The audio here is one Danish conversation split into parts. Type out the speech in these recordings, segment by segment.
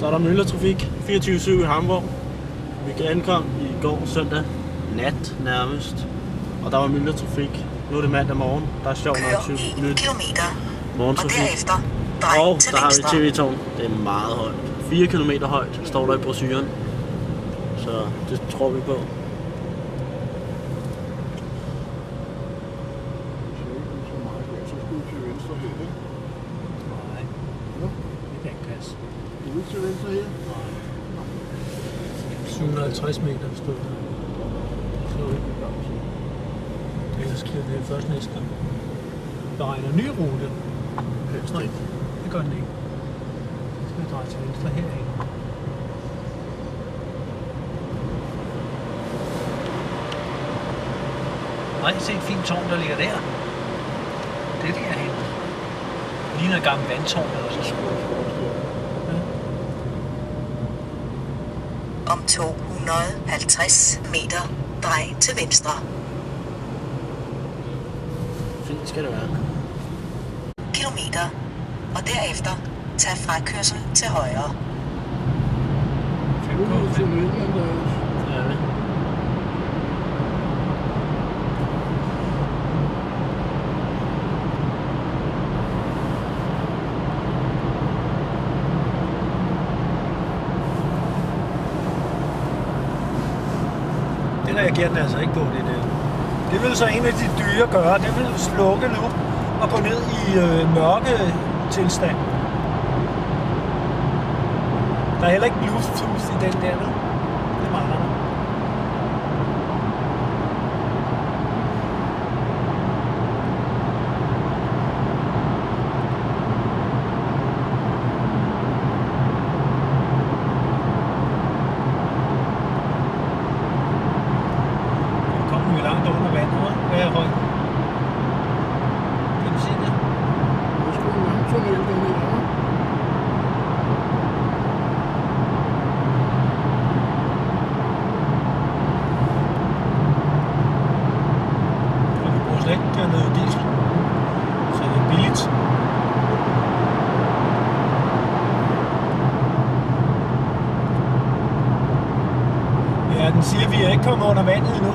Så er der myldretrafik 24/7 i Hamburg. Vi ankom i går søndag nat nærmest, og der var myldretrafik. Nu er det mandag morgen. Der er sjovt nok 20 morgentrafik. Og der har vi TV-tårn. Det er meget højt. 4 km højt står der i brochuren. Så det tror vi på. Til venstre her? 750 meter stod der. Ellers bliver det først næste gang. Beregner ny rute. Nej, det gør den ikke. Så skal vi dreje til venstre herhen. Nej, se et fint tårn, der ligger der. Det er derhen. Det ligner et gammelt vandtårn eller så. Om 250 meter drej til venstre. Fint skal det være. Kilometer. Og derefter tag frakørsel til højre. 5,5. Til Midtland, der Ja, vel. Det reagerer den altså ikke på, det der. Det vil så en af de dyre gøre. Det vil slukke nu og gå ned i mørke tilstand. Der er heller ikke Bluetooth i den der, vel? Det mangler der. Langt under vandet, hvad er højden? Kan du se det? er sgu en lang tunnel, den her. Og vi bruger slet ikke noget diesel, så det er billigt. Ja, den siger, at vi er ikke kommet under vandet endnu.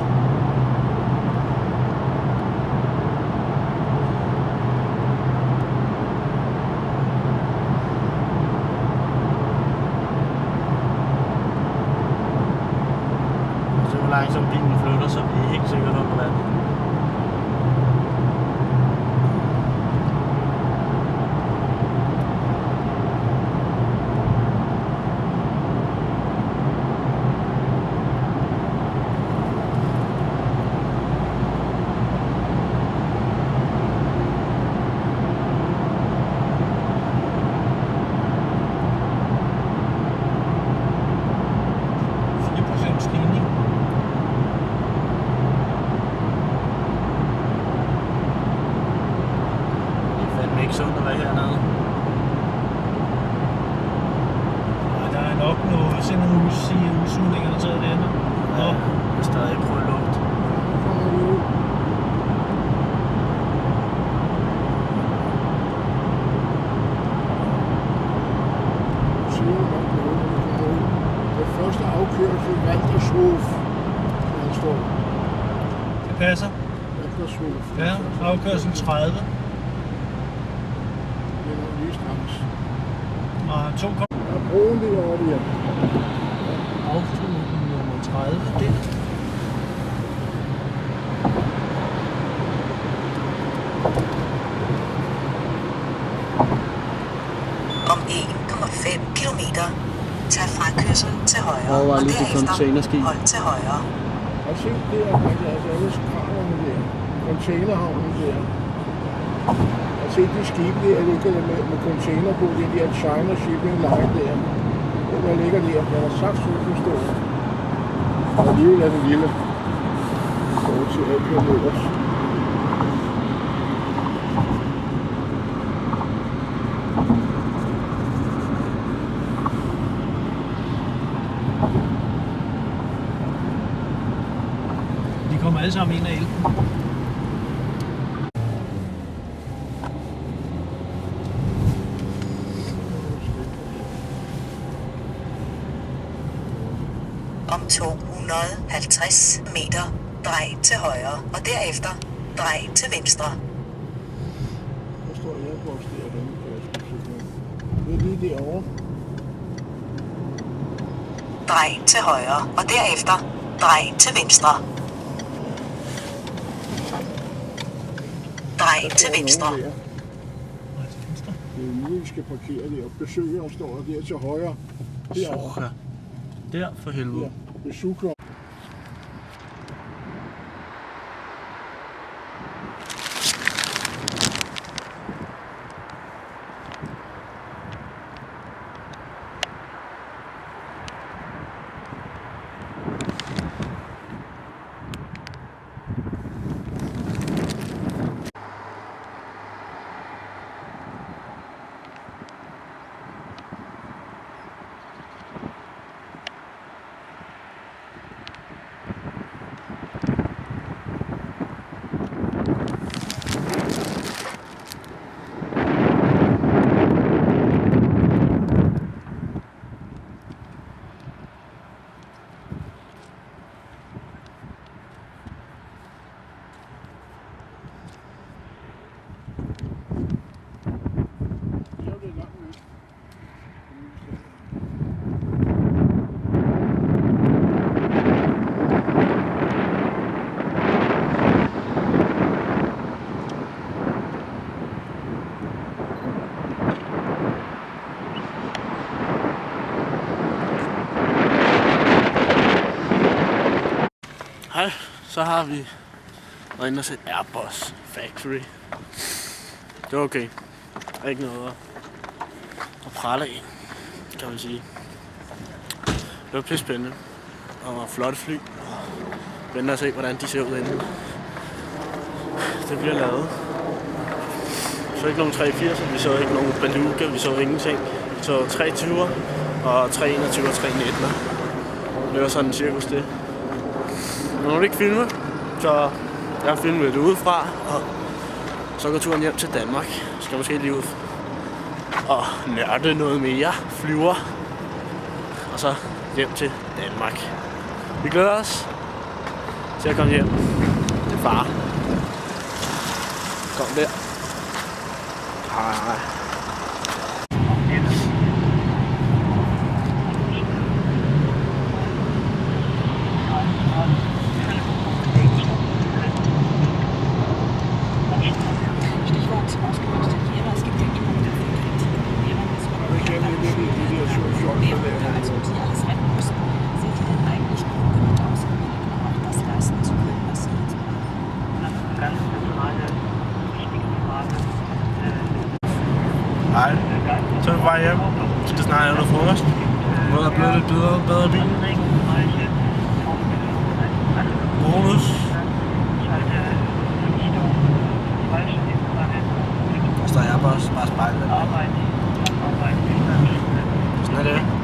Hvor langsomt bilen flytter, så vi er helt sikkert under vandet. Ikke sundt at være hernede. Nej, der er nok noget, se nogle udsugninger, der tager derinde. Ja, det er stadig prøvelugt. Nu kommer vi ud. Det første afkørsel Waltershof. Der står Det passer. Waltershof. Ja, afkørsel 30. Det er nok lige straks. Og 2 Der er broen derovre der. Auto nummer 30, det. Om 1,5 kilometer tag frakørsel til højre. Overvej Og lige det derefter containerskib. hold til højre. Og se der, altså alle skraverne der. Containerhavnen der. Og se de skibe der, ligger der med container på, det er de her China Shipping Line der. Der ligger der, den er sagt så stor. Og alligevel er den lille. Så til alt her nederst. De kommer alle sammen ind af elven. Om 250 meter, drej til højre, og derefter drej til venstre. Der står Airpods der, den kan jeg sgu se nu. Det er lige derovre. Drej til højre, og derefter drej til venstre. Drej Der til står venstre. nogen der. Det er ude, vi skal parkere der. Besøgeren står der til højre. Derovre. Ja. Der for helvede. Ja, besøgeren. Hej, så har vi været inde og set Airbus Factory. Det var okay. Der er ikke noget at prale af, kan man sige. Det var pisse spændende og flotte fly. Venter at se, hvordan de ser ud inde. Det bliver lavet. Så ikke nogen 380, vi så ikke nogen Beluga, vi så ingenting. Vi så 320'er og 321'er og 319'er. Det var sådan cirkus det. Nu har vi ikke filmet, så jeg har filmet det udefra, og så går turen hjem til Danmark. Skal måske lige ud og nørde noget mere, flyver, og så hjem til Danmark. Vi glæder os til at komme hjem til far. Kom der. Hej. Hej, så er vi bare hjem. Vi skal snart have noget frokost. Nu er der blevet lidt bedre i bilen. Bonus. Og så er jeg bare spejlet. Sådan er det.